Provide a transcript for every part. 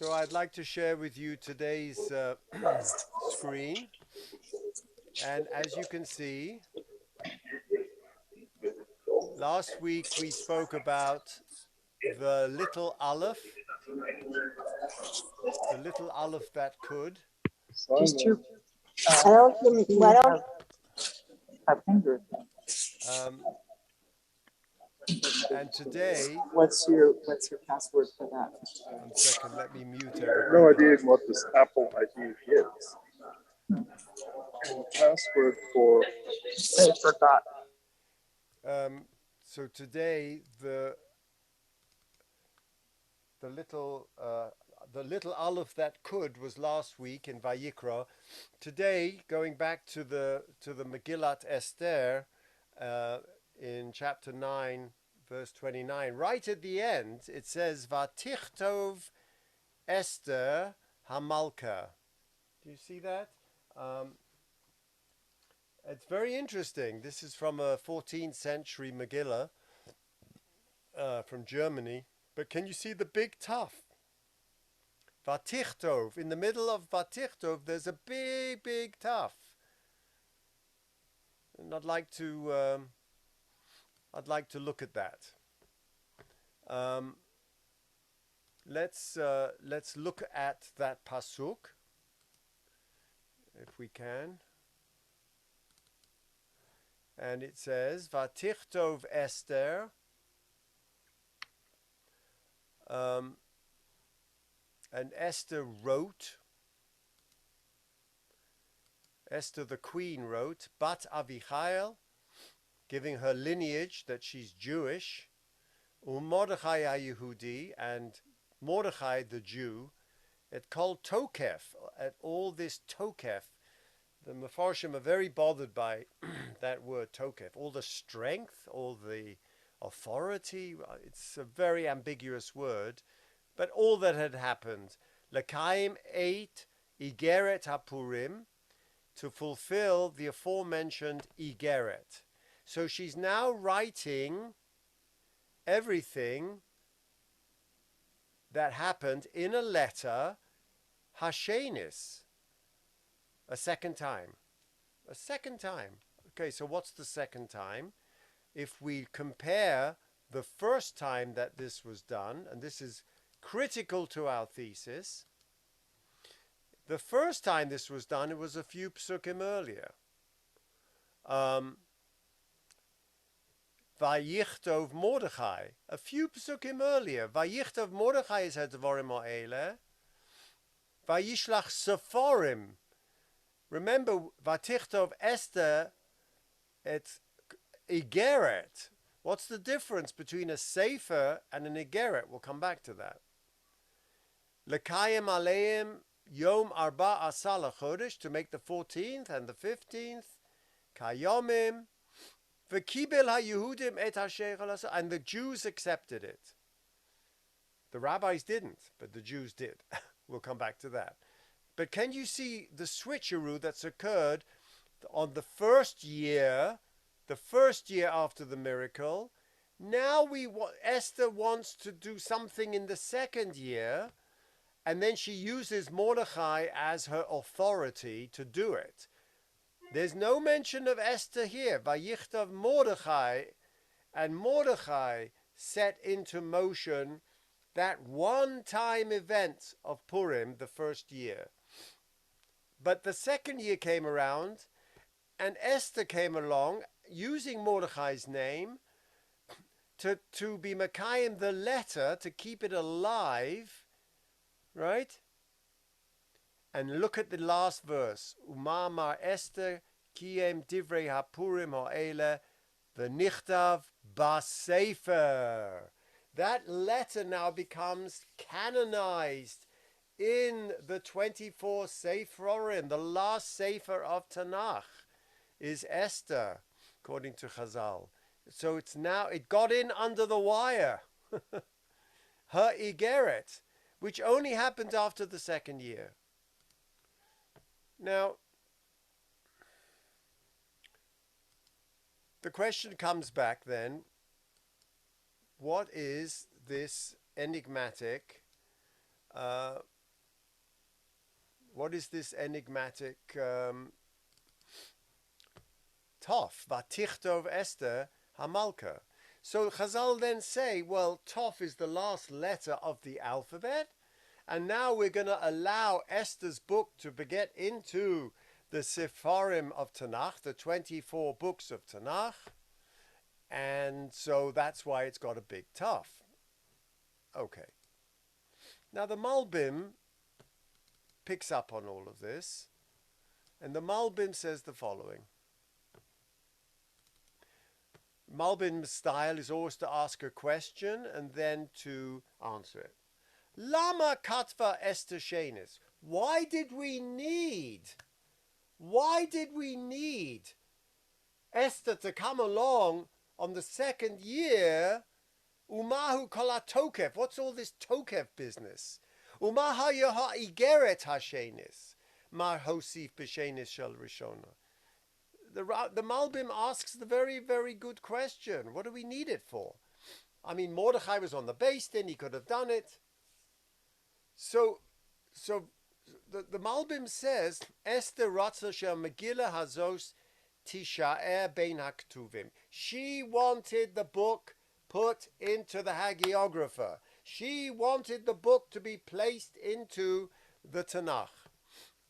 So I'd like to share with you today's screen. And as you can see, last week we spoke about the little aleph that could. Just two. Why don't Have fingers. Um, and today, What's your password for that? 1 second, let me mute I have no everybody. idea what this Apple ID is. And the password for I forgot. So today, the little aleph that could was last week in Vayikra. Today, going back to the Megillat Esther in chapter 9, verse 29, right at the end, it says Vatichtov Esther Hamalka. Do you see that? It's very interesting. This is from a 14th century Megillah from Germany. But can you see the big tuf? Vatichtov. In the middle of Vatichtov, there's a big tuf. And I'd like to look at that. Let's look at that pasuk, if we can. And it says, Vatichtov Esther. And Esther wrote, Esther the queen wrote, Bat Avichail, giving her lineage that she's Jewish, Mordechai HaYehudi, and Mordechai the Jew, it called Tokef, at all this Tokef. The Mefarshim are very bothered by that word Tokef, all the strength, all the authority. It's a very ambiguous word, but all that had happened. Lekaim ate Igeret HaPurim, to fulfill the aforementioned Igeret. So she's now writing everything that happened in a letter, Hashenis, a second time. A second time. Okay, so what's the second time? If we compare the first time that this was done, and this is critical to our thesis, the first time this was done, it was a few psukim earlier. Vayichtov Mordechai, a few psukim earlier. Vayichtov Mordechai is Dvarim Ha'ele. Vayishlach Sephorim. Remember, Vatichtov Esther, it's Igeret. What's the difference between a Sefer and an Igeret? We'll come back to that. Lekayim Aleim Yom Arba Asala Chodesh, to make the 14th and the 15th. Kayomim. V'kibel HaYehudim et HaSheich HaLasah. And the Jews accepted it. The rabbis didn't, but the Jews did. We'll come back to that. But can you see the switcheroo that's occurred on the first year after the miracle? Now Esther wants to do something in the second year, and then she uses Mordechai as her authority to do it. There's no mention of Esther here. Vayichtav Mordechai, and Mordechai set into motion that one-time event of Purim, the first year. But the second year came around, and Esther came along using Mordechai's name to be Mekayim the letter, to keep it alive, right? And look at the last verse. Umamar Esther kiem divrei hapurim ha'ele v'nichtav b'sefer. That letter now becomes canonized in the 24 Seferim. The last Sefer of Tanakh is Esther, according to Chazal. So it got in under the wire. Her Igeret, which only happened after the second year. Now, the question comes back then, what is this enigmatic What is this enigmatic Tov? Vatichtov Esther Hamalka. So Chazal then say, well, Tov is the last letter of the alphabet, and now we're going to allow Esther's book to get into the Sepharim of Tanakh, the 24 books of Tanakh, and so that's why it's got a big Tov. Okay. Now the Malbim picks up on all of this, and the Malbim says the following. Malbim's style is always to ask a question and then to answer it. Lama katva Esther shenis. Why did we need Esther to come along on the second year? Umahu kola tokev. What's all this tokev business? Umaha yaha igeret hashenis. Mar hosif b'shenis shel rishona. The Malbim asks the very, very good question. What do we need it for? I mean, Mordechai was on the base then, he could have done it. So the Malbim says, Esther Ratza Shel Megillah Hazos Tisha'er Bein HaKtuvim. She wanted the book put into the hagiographer. She wanted the book to be placed into the Tanakh.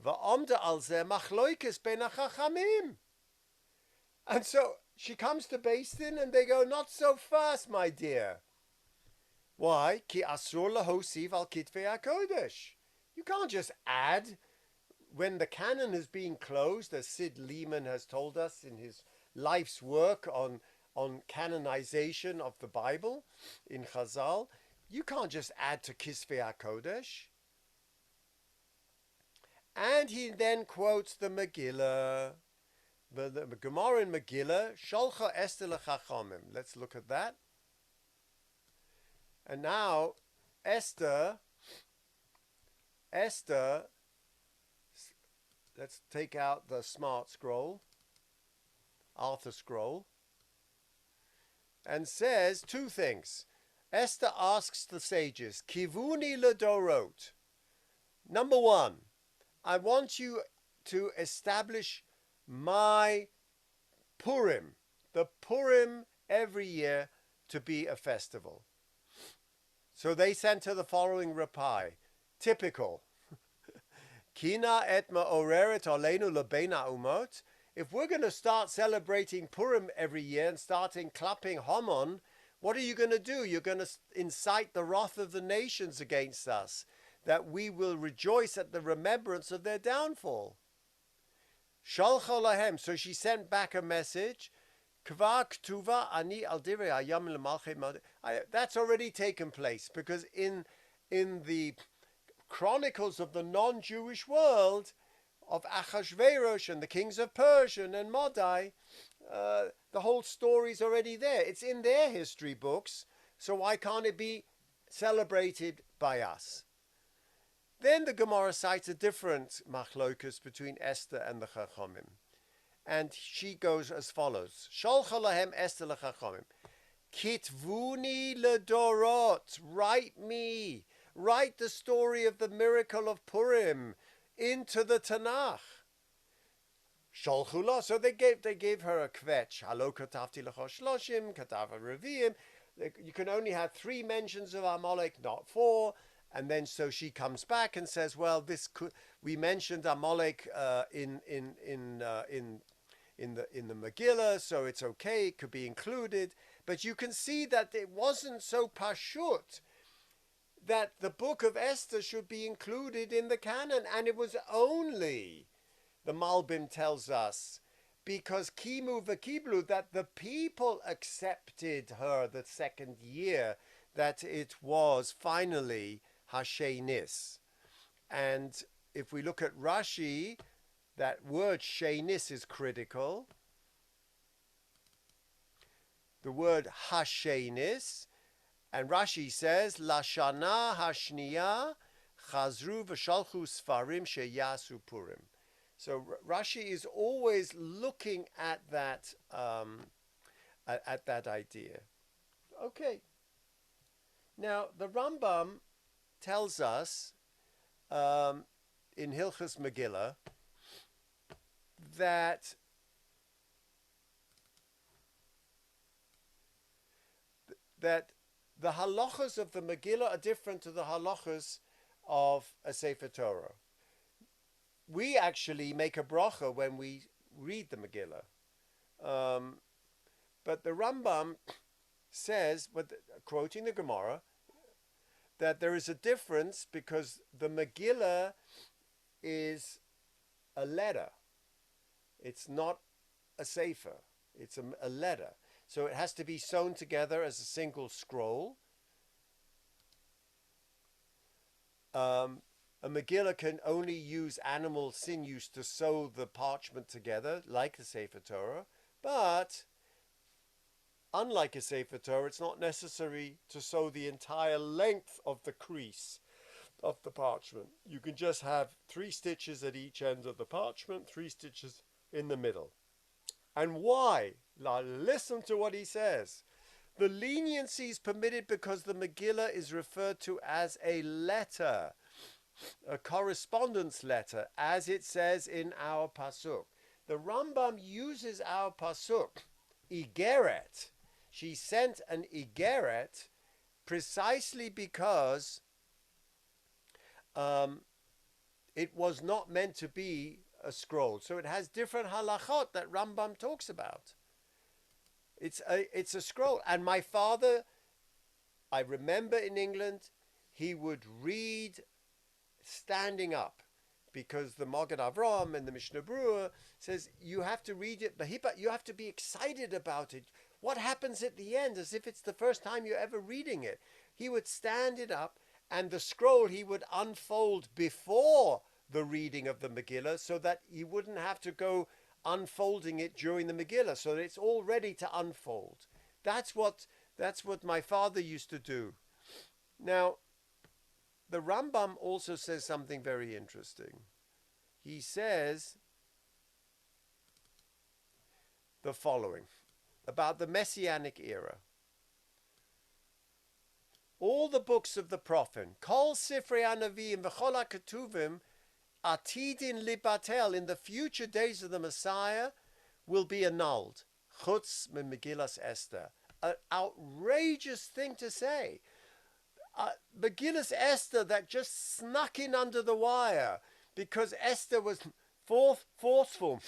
Va'omda al zeh machloikes bein hachachamim. And so she comes to Beis Din and they go, not so fast, my dear. Why? Ki asur lahosiv al kitvei HaKodesh. You can't just add when the canon has been closed, as Sid Lehman has told us in his life's work on canonization of the Bible in Chazal. You can't just add to Kisvei HaKodesh. And he then quotes the Megillah. The Gemara in Megillah, Sholcha Esther lechachamim. Let's look at that. And now, Esther, let's take out the smart scroll, Arthur scroll, and says two things. Esther asks the sages, Kivuni ledorot. Number one, I want you to establish my Purim, the Purim every year, to be a festival. So they sent her the following reply. Typical. Kina et ma'oreret aleinu lebein ha'umot. If we're going to start celebrating Purim every year and starting clapping Haman, what are you going to do? You're going to incite the wrath of the nations against us, that we will rejoice at the remembrance of their downfall. Shalcha lahem. So she sent back a message. Kvar ktuva ani al divrei hayam lemalchei malchei. That's already taken place, because in the chronicles of the non-Jewish world of Achashverosh and the kings of Persia and Madai, the whole story's already there. It's in their history books, so why can't it be celebrated by us? Then the Gemara cites a different machlokus between Esther and the Chachamim. And she goes as follows. Sholcha lahem Esther lechachamim. Kitvuni ledorot. Write me. Write the story of the miracle of Purim into the Tanakh. Sholchula. So they gave her a kvetch. Halo katavti lecho shloshim, katava reviim. You can only have 3 mentions of Amalek, not 4. And then so she comes back and says, well, we mentioned Amalek in the Megillah, so it's okay, it could be included. But you can see that it wasn't so pashut that the book of Esther should be included in the canon, and it was only, the Malbim tells us, because Kimu v'kiblu, that the people accepted her the second year, that it was finally Hashenis. And if we look at Rashi, that word Shenis is critical. The word Hashenis, and Rashi says, Lashana Hashniya Chazru v'shalchu Sfarim sheyasu Purim. So Rashi is always looking at that idea. Okay. Now the Rambam tells us in Hilchos Megillah that the halachas of the Megillah are different to the halachas of a Sefer Torah. We actually make a bracha when we read the Megillah. But the Rambam says, quoting the Gemara, that there is a difference because the Megillah is a letter. It's not a sefer. It's a letter. So it has to be sewn together as a single scroll. A Megillah can only use animal sinews to sew the parchment together, like the Sefer Torah. But unlike a Sefer Torah, it's not necessary to sew the entire length of the crease of the parchment. You can just have 3 stitches at each end of the parchment, 3 stitches in the middle. And why? Now listen to what he says. The leniency is permitted because the Megillah is referred to as a letter, a correspondence letter, as it says in our pasuk. The Rambam uses our pasuk, igeret. She sent an igeret precisely because it was not meant to be a scroll. So it has different halachot that Rambam talks about. It's a scroll. And my father, I remember in England, he would read standing up because the Magen Avraham and the Mishnah Berurah says you have to read it, but you have to be excited about it. What happens at the end, as if it's the first time you're ever reading it. He would stand it up, and the scroll he would unfold before the reading of the Megillah so that you wouldn't have to go unfolding it during the Megillah, so that it's all ready to unfold. That's what my father used to do. Now, the Rambam also says something very interesting. He says the following about the Messianic era. All the books of the prophet, Kol Sifrei HaNaviim v'chol HaKetuvim, Atidin Libatel, in the future days of the Messiah, will be annulled. Chutz min Megillas Esther. An outrageous thing to say. Megillas Esther that just snuck in under the wire because Esther was forceful.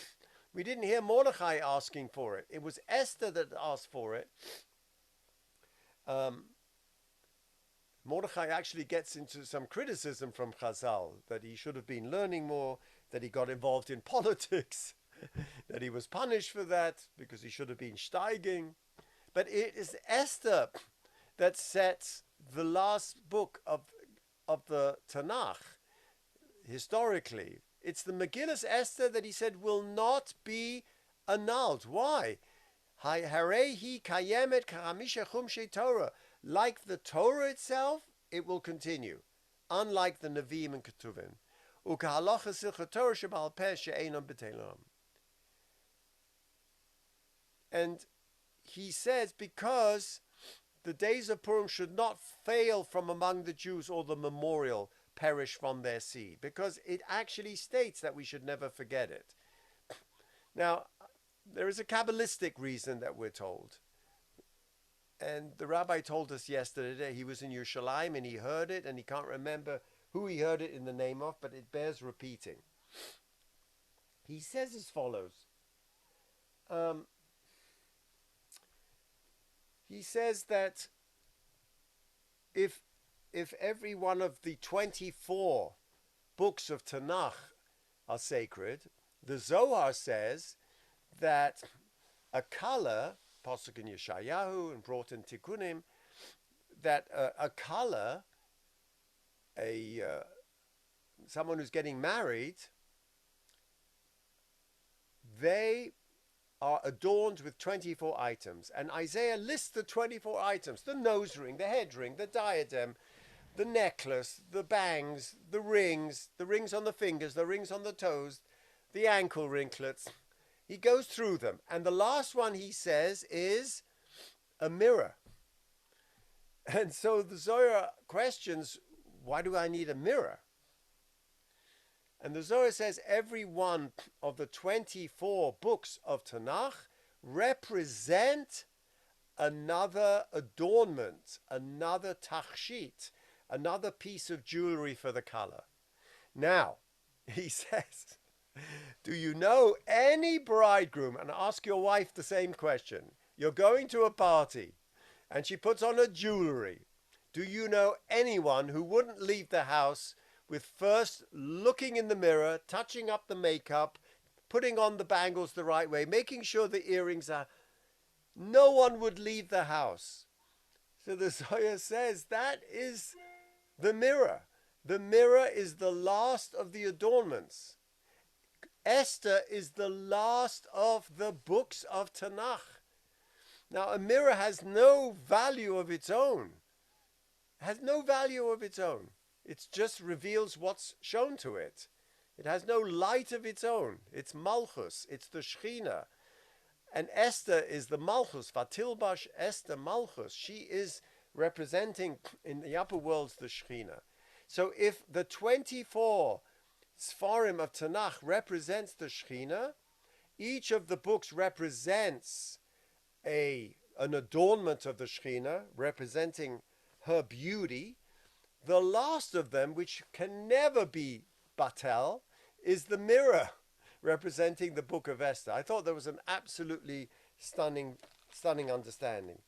We didn't hear Mordechai asking for it. It was Esther that asked for it. Mordechai actually gets into some criticism from Chazal, that he should have been learning more, that he got involved in politics, that he was punished for that because he should have been steiging. But it is Esther that sets the last book of the Tanakh, historically. It's the Megillas Esther that he said will not be annulled. Why? Harehi kayemet karamisha chumshei Torah. Like the Torah itself, it will continue, unlike the Nevi'im and Ketuvim. Ukahalacha silcha Torah shebal peh she'einam b'teilam. And he says, because the days of Purim should not fail from among the Jews, or the memorial perish from their seed, because it actually states that we should never forget it. Now, there is a Kabbalistic reason that we're told. And the rabbi told us yesterday that he was in Yerushalayim and he heard it, and he can't remember who he heard it in the name of, but it bears repeating. He says as follows. He says that if every one of the 24 books of Tanakh are sacred, the Zohar says that a color, Pasuk in Yeshayahu and brought in Tikkunim, that a color, someone who's getting married, they are adorned with 24 items. And Isaiah lists the 24 items: the nose ring, the head ring, the diadem, the necklace, the bangs, the rings on the fingers, the rings on the toes, the ankle ringlets. He goes through them. And the last one he says is a mirror. And so the Zohar questions, why do I need a mirror? And the Zohar says every one of the 24 books of Tanakh represent another adornment, another tachshit, another piece of jewelry for the color. Now, he says, do you know any bridegroom? And ask your wife the same question. You're going to a party and she puts on her jewelry. Do you know anyone who wouldn't leave the house with first looking in the mirror, touching up the makeup, putting on the bangles the right way, making sure the earrings are... No one would leave the house. So the Zohar says that is the mirror. The mirror is the last of the adornments. Esther is the last of the books of Tanakh. Now, a mirror has no value of its own. Has no value of its own. It just reveals what's shown to it. It has no light of its own. It's Malchus. It's the Shechina. And Esther is the Malchus. Vatilbash Esther Malchus. She is representing in the upper worlds the Shechina. So if the 24 Sfarim of Tanakh represents the Shechina, each of the books represents an adornment of the Shechina, representing her beauty. The last of them, which can never be Batel, is the mirror, representing the book of Esther. I thought there was an absolutely stunning understanding.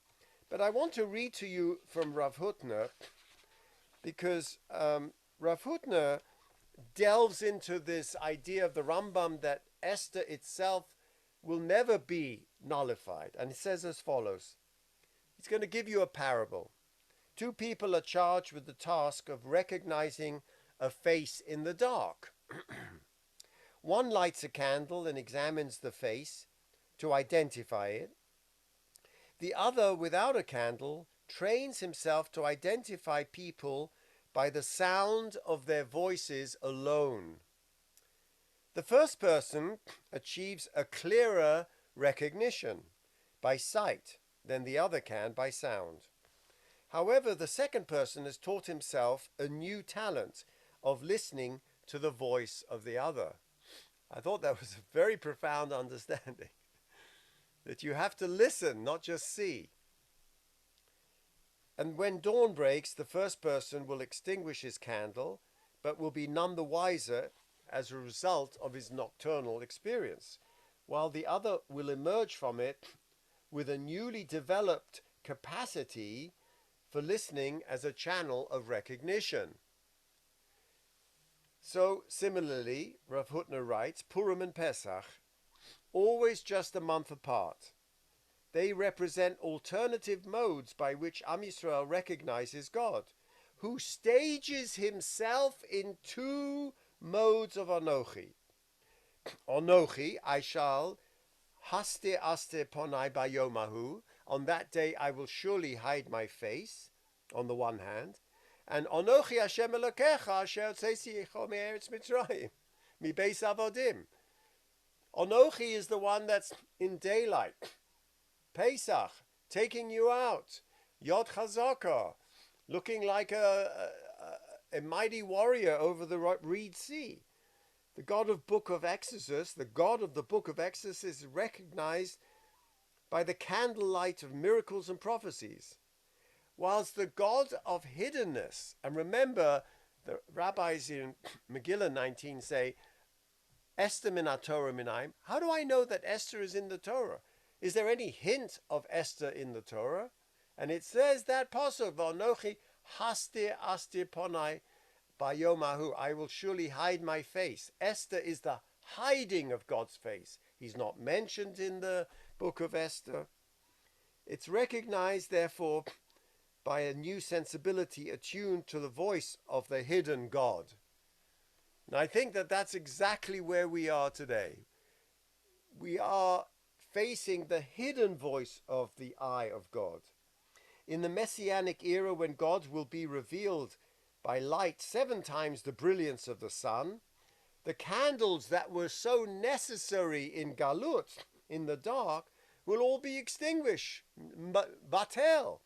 But I want to read to you from Rav Hutner, because Rav Hutner delves into this idea of the Rambam that Esther itself will never be nullified. And it says as follows. He's going to give you a parable. Two people are charged with the task of recognizing a face in the dark. One lights a candle and examines the face to identify it. The other, without a candle, trains himself to identify people by the sound of their voices alone. The first person achieves a clearer recognition by sight than the other can by sound. However, the second person has taught himself a new talent of listening to the voice of the other. I thought that was a very profound understanding, that you have to listen, not just see. And when dawn breaks, the first person will extinguish his candle, but will be none the wiser as a result of his nocturnal experience, while the other will emerge from it with a newly developed capacity for listening as a channel of recognition. So, similarly, Rav Hutner writes, Purim and Pesach, always just a month apart. They represent alternative modes by which Am Yisrael recognizes God, who stages himself in two modes of Anochi. Anochi, I shall, haste aste ponai bayomahu, on that day I will surely hide my face, on the one hand, and Anochi Hashem Elokecha asher tzeisecho me'eretz Mitzrayim, mi beis avodim. Anochi is the one that's in daylight. Pesach, taking you out. Yod Chazaka, looking like a mighty warrior over the Reed Sea. The God of Book of Exodus, the God of the Book of Exodus is recognized by the candlelight of miracles and prophecies. Whilst the God of hiddenness, and remember, the rabbis in Megillah 19 say, Esther min ha-Torah minaim. How do I know that Esther is in the Torah? Is there any hint of Esther in the Torah? And it says that pasuk, V'anochi hastir astir ponai bayomahu. I will surely hide my face. Esther is the hiding of God's face. He's not mentioned in the book of Esther. It's recognized, therefore, by a new sensibility attuned to the voice of the hidden God. And I think that that's exactly where we are today. We are facing the hidden voice of the eye of God. In the Messianic era, when God will be revealed by light 7 times the brilliance of the sun, the candles that were so necessary in Galut, in the dark, will all be extinguished. Batel.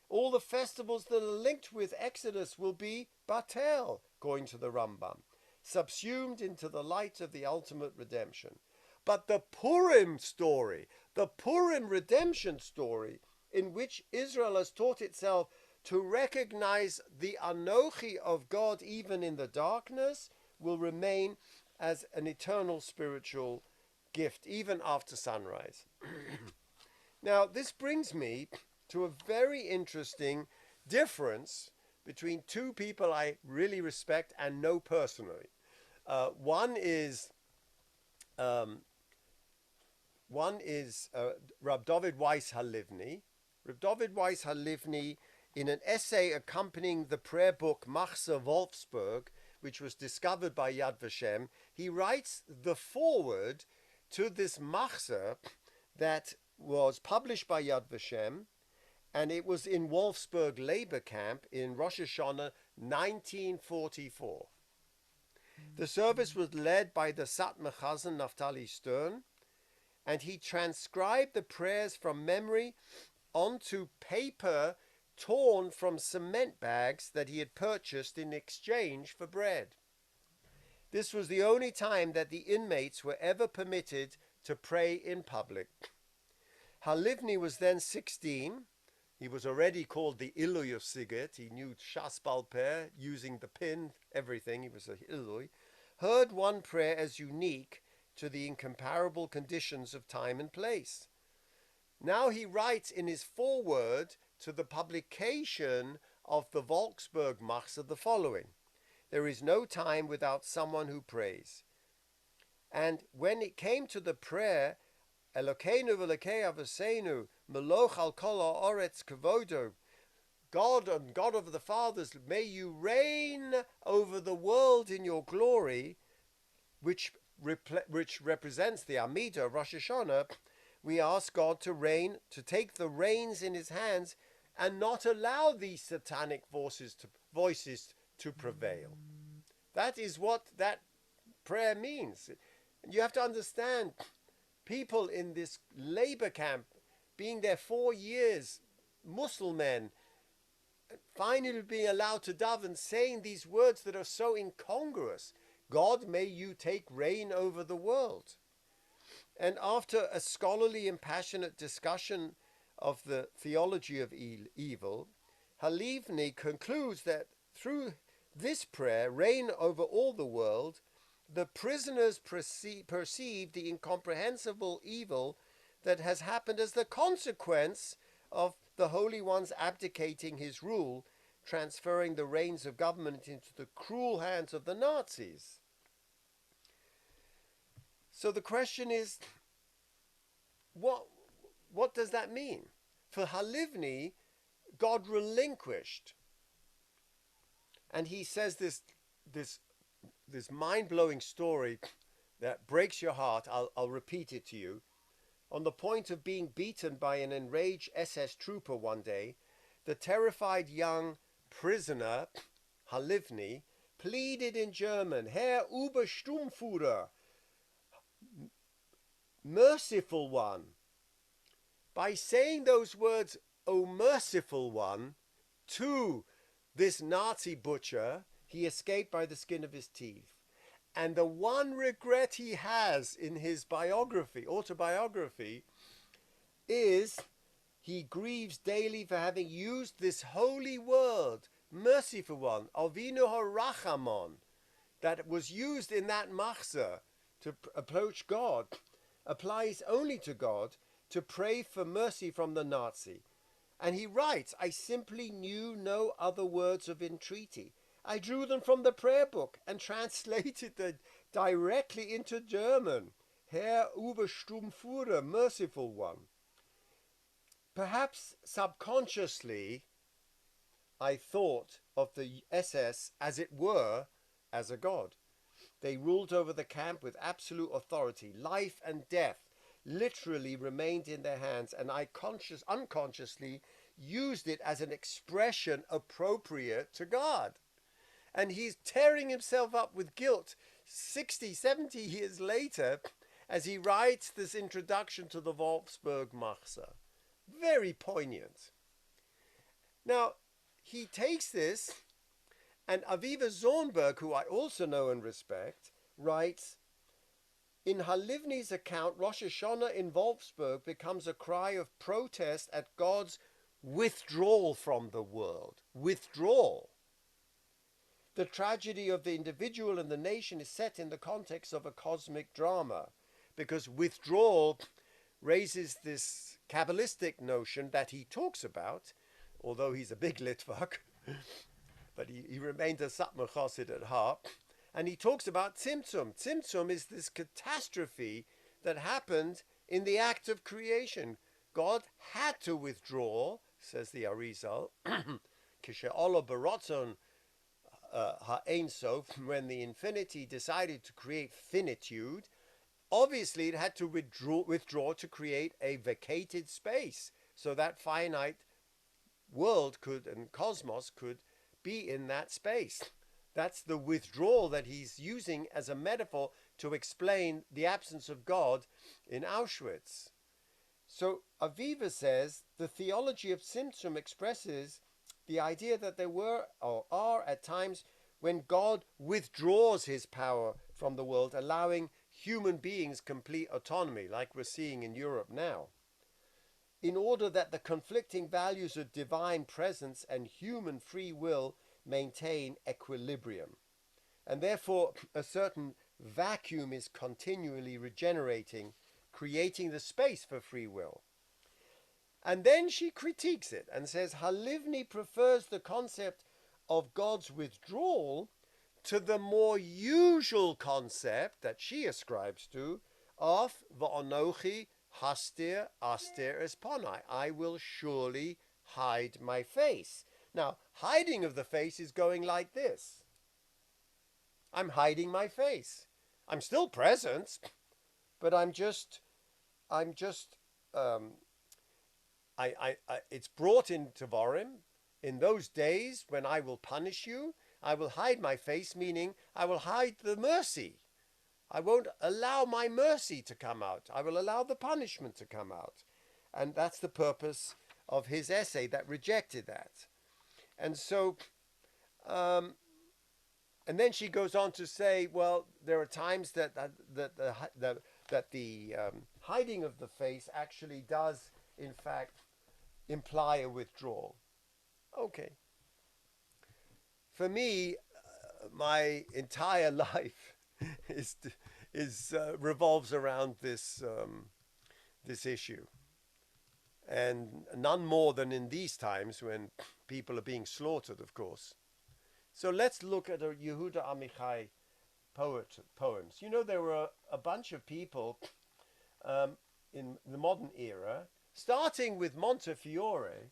All the festivals that are linked with Exodus will be Batel, according to the Rambam. subsumed into the light of the ultimate redemption. But the Purim story, the Purim redemption story, in which Israel has taught itself to recognize the Anochi of God even in the darkness, will remain as an eternal spiritual gift even after sunrise. Now, this brings me to a very interesting difference between two people I really respect and know personally. One is Rab David Weiss Halivni. Rab David Weiss Halivni, in an essay accompanying the prayer book Machzor Wolfsburg, which was discovered by Yad Vashem, he writes the foreword to this Machzor that was published by Yad Vashem, and it was in Wolfsburg labor camp in Rosh Hashanah 1944. The service was led by the Satmar Chazan Naftali Stern, and he transcribed the prayers from memory onto paper torn from cement bags that he had purchased in exchange for bread. This was the only time that the inmates were ever permitted to pray in public. Halivni was then 16. He was already called the Ilui of Sigurd. He knew Shas Baal Peh, using the pin, everything. He was a Ilui. Heard one prayer as unique to the incomparable conditions of time and place. Now he writes in his foreword to the publication of the Wolfsburg Machzor the following: there is no time without someone who prays. And when it came to the prayer, Elokeinu v'Elokei Avosenu, Meloch al kol ha'oretz kevodo, God and God of the fathers, may you reign over the world in your glory, which represents the Amidah of Rosh Hashanah. We ask God to reign, to take the reins in his hands and not allow these satanic voices to prevail. That is what that prayer means. You have to understand, people in this labor camp, being there 4 years, Muslim men, finally being allowed to daven, saying these words that are so incongruous. God, may you take reign over the world. And after a scholarly and passionate discussion of the theology of evil, Halivni concludes that through this prayer, reign over all the world, the prisoners perceive the incomprehensible evil that has happened as the consequence of the Holy One's abdicating his rule, transferring the reins of government into the cruel hands of the Nazis. So the question is, what does that mean? For Halivni, God relinquished. And he says this mind-blowing story that breaks your heart. I'll repeat it to you. On the point of being beaten by an enraged SS trooper one day, the terrified young prisoner, Halivni, pleaded in German, Herr Obersturmführer, merciful one. By saying those words, O merciful one, to this Nazi butcher, he escaped by the skin of his teeth. And the one regret he has in his autobiography, is he grieves daily for having used this holy word, merciful one, Avinu HaRachamon, that was used in that Machzor to approach God, applies only to God, to pray for mercy from the Nazi. And he writes, I simply knew no other words of entreaty. I drew them from the prayer book and translated them directly into German. Herr Obersturmführer, merciful one. Perhaps subconsciously, I thought of the SS, as it were, as a god. They ruled over the camp with absolute authority. Life and death literally remained in their hands, and I unconsciously used it as an expression appropriate to God. And he's tearing himself up with guilt 60, 70 years later as he writes this introduction to the Wolfsburg Machzor. Very poignant. Now, he takes this And Aviva Zornberg, who I also know and respect, writes, in Halivni's account, Rosh Hashanah in Wolfsburg becomes a cry of protest at God's withdrawal from the world. Withdrawal. The tragedy of the individual and the nation is set in the context of a cosmic drama, because withdrawal raises this Kabbalistic notion that he talks about, although he's a big Litvak, but he remained a Satmar Chassid at heart. And he talks about Tzimtzum. Tzimtzum is this catastrophe that happened in the act of creation. God had to withdraw, says the Arizal, Kishe'olo Barotzon Ha'ein Sof, when the infinity decided to create finitude. Obviously, it had to withdraw to create a vacated space, so that finite world could and cosmos could be in that space. That's the withdrawal that he's using as a metaphor to explain the absence of God in Auschwitz. So Aviva says the theology of Tzimtzum expresses the idea that there were or are at times when God withdraws his power from the world, allowing human beings complete autonomy, like we're seeing in Europe now, in order that the conflicting values of divine presence and human free will maintain equilibrium. And therefore, a certain vacuum is continually regenerating, creating the space for free will. And then she critiques it and says Halivni prefers the concept of God's withdrawal to the more usual concept that she ascribes to of Va'onochi hastir astir esponai. I will surely hide my face. Now, hiding of the face is going like this. I'm hiding my face. I'm still present, but it's brought in Tevarim. In those days when I will punish you, I will hide my face, meaning I will hide the mercy. I won't allow my mercy to come out. I will allow the punishment to come out. And that's the purpose of his essay that rejected that. And so, and then she goes on to say, well, there are times that the hiding of the face actually does, in fact, imply a withdrawal. Okay. For me, my entire life revolves around this issue, and none more than in these times when people are being slaughtered, of course. So let's look at a Yehuda Amichai poems. You know, there were a bunch of people in the modern era, starting with Montefiore,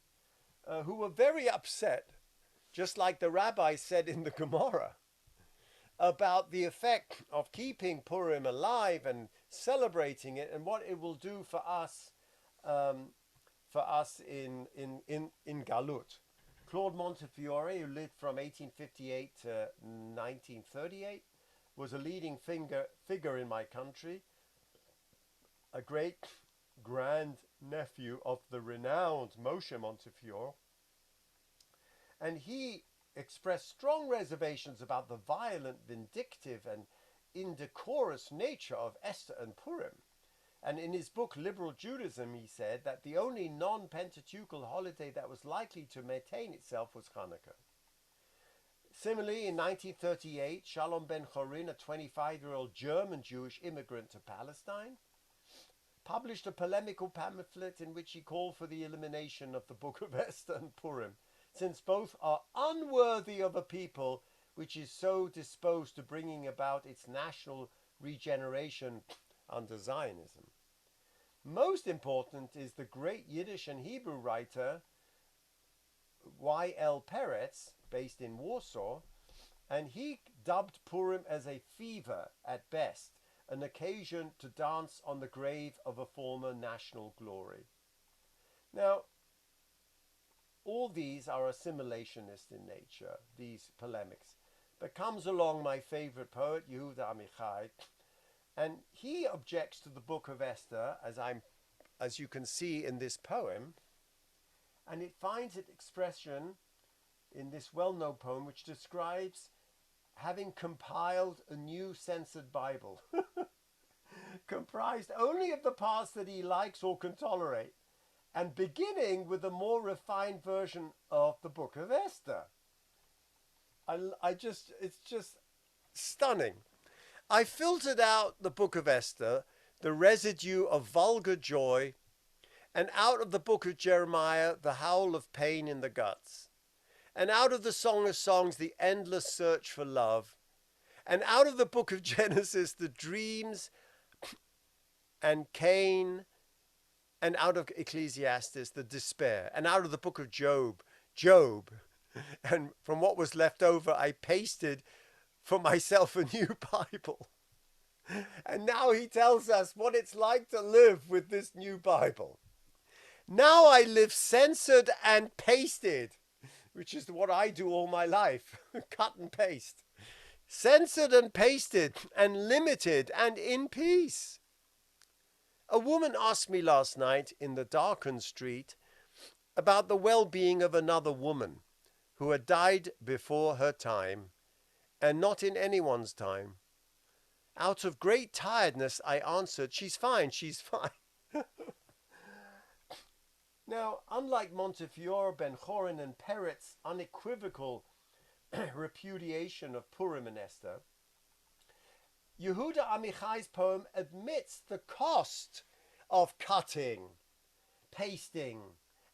who were very upset, just like the rabbi said in the Gemara, about the effect of keeping Purim alive and celebrating it, and what it will do for us in Galut. Claude Montefiore, who lived from 1858 to 1938, was a leading figure in my country, a great grand nephew of the renowned Moshe Montefiore, and he expressed strong reservations about the violent, vindictive, and indecorous nature of Esther and Purim. And in his book Liberal Judaism, he said that the only non-Pentateuchal holiday that was likely to maintain itself was Hanukkah. Similarly, in 1938, Shalom Ben Chorin, a 25-year-old German Jewish immigrant to Palestine, published a polemical pamphlet in which he called for the elimination of the Book of Esther and Purim, since both are unworthy of a people which is so disposed to bringing about its national regeneration under Zionism. Most important is the great Yiddish and Hebrew writer Y.L. Peretz, based in Warsaw, and he dubbed Purim as a fever at best, an occasion to dance on the grave of a former national glory. Now, all these are assimilationist in nature, these polemics. But comes along my favorite poet, Yehuda Amichai, and he objects to the Book of Esther, as you can see in this poem, and it finds its expression in this well-known poem, which describes having compiled a new censored Bible, comprised only of the parts that he likes or can tolerate, and beginning with a more refined version of the Book of Esther. It's just stunning. I filtered out the Book of Esther, the residue of vulgar joy, and out of the book of Jeremiah, the howl of pain in the guts, and out of the Song of Songs, the endless search for love, and out of the book of Genesis, the dreams and Cain, and out of Ecclesiastes, the despair, and out of the book of Job, and from what was left over, I pasted for myself a new Bible. And now he tells us what it's like to live with this new Bible. Now I live censored and pasted, which is what I do all my life, cut and paste. Censored and pasted and limited and in peace. A woman asked me last night in the darkened street about the well-being of another woman who had died before her time and not in anyone's time. Out of great tiredness, I answered, she's fine. Now, unlike Montefiore, Ben-Chorin, and Peret's unequivocal repudiation of Purim and Esther, Yehuda Amichai's poem admits the cost of cutting, pasting,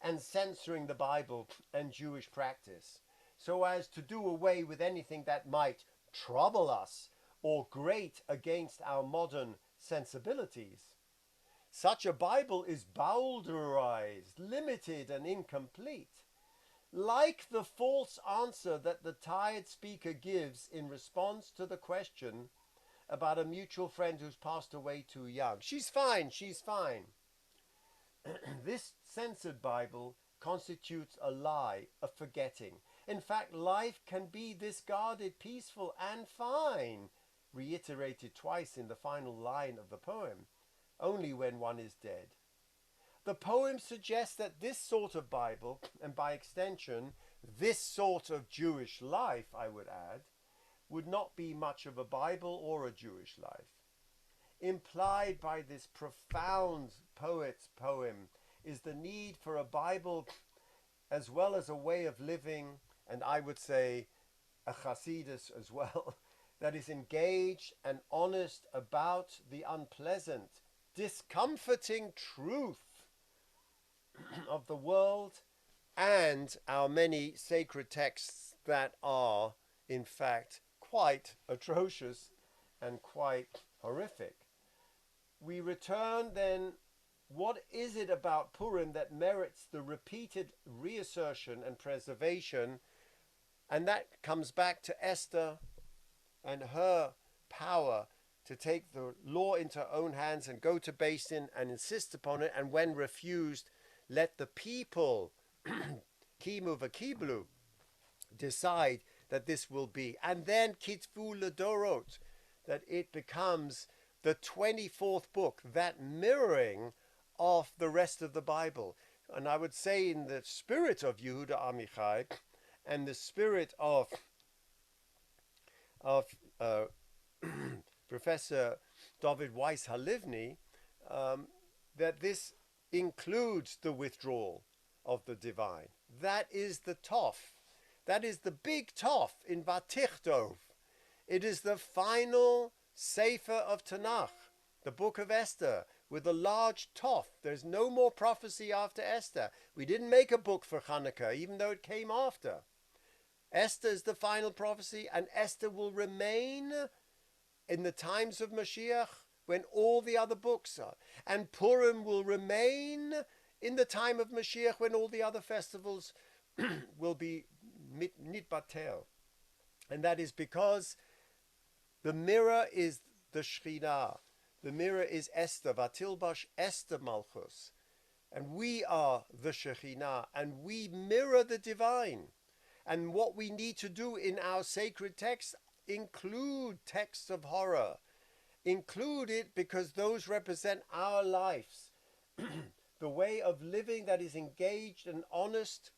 and censoring the Bible and Jewish practice, so as to do away with anything that might trouble us or grate against our modern sensibilities. Such a Bible is bowdlerized, limited, and incomplete. Like the false answer that the tired speaker gives in response to the question about a mutual friend who's passed away too young. She's fine. This censored Bible constitutes a lie, a forgetting. In fact, life can be discarded, peaceful, and fine, reiterated twice in the final line of the poem, only when one is dead. The poem suggests that this sort of Bible, and by extension, this sort of Jewish life, I would add, would not be much of a Bible or a Jewish life. Implied by this profound poet's poem is the need for a Bible as well as a way of living, and I would say a Hasidus as well, that is engaged and honest about the unpleasant, discomforting truth of the world and our many sacred texts that are, in fact, quite atrocious and quite horrific. We return then, what is it about Purim that merits the repeated reassertion and preservation? And that comes back to Esther and her power to take the law into her own hands and go to Beis Din and insist upon it, and when refused, let the people, kimu v'kiblu, decide that this will be. And then kitvu ledorot, that it becomes the 24th book, that mirroring of the rest of the Bible. And I would say in the spirit of Yehuda Amichai and the spirit of Professor David Weiss Halivni, that this includes the withdrawal of the divine. That is the Toph. That is the big Toph in Vatichtov. It is the final Sefer of Tanakh, the book of Esther, with a large Toph. There's no more prophecy after Esther. We didn't make a book for Hanukkah, even though it came after. Esther is the final prophecy, and Esther will remain in the times of Mashiach when all the other books are. And Purim will remain in the time of Mashiach when all the other festivals will be nitbatel. And that is because the mirror is the Shekhinah. The mirror is Esther, Vatilbash Esther Malchus. And we are the Shekhinah, and we mirror the divine. And what we need to do in our sacred texts include texts of horror. Include it because those represent our lives. The way of living that is engaged and honest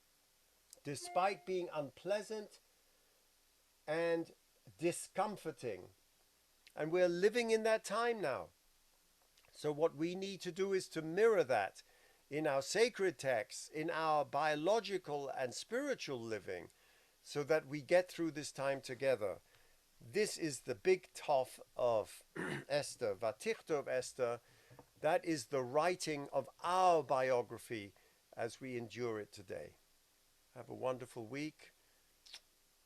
despite being unpleasant and discomforting. And we're living in that time now. So what we need to do is to mirror that in our sacred texts, in our biological and spiritual living, so that we get through this time together. This is the big tov of Esther, Vatichtov Esther. That is the writing of our biography as we endure it today. Have a wonderful week.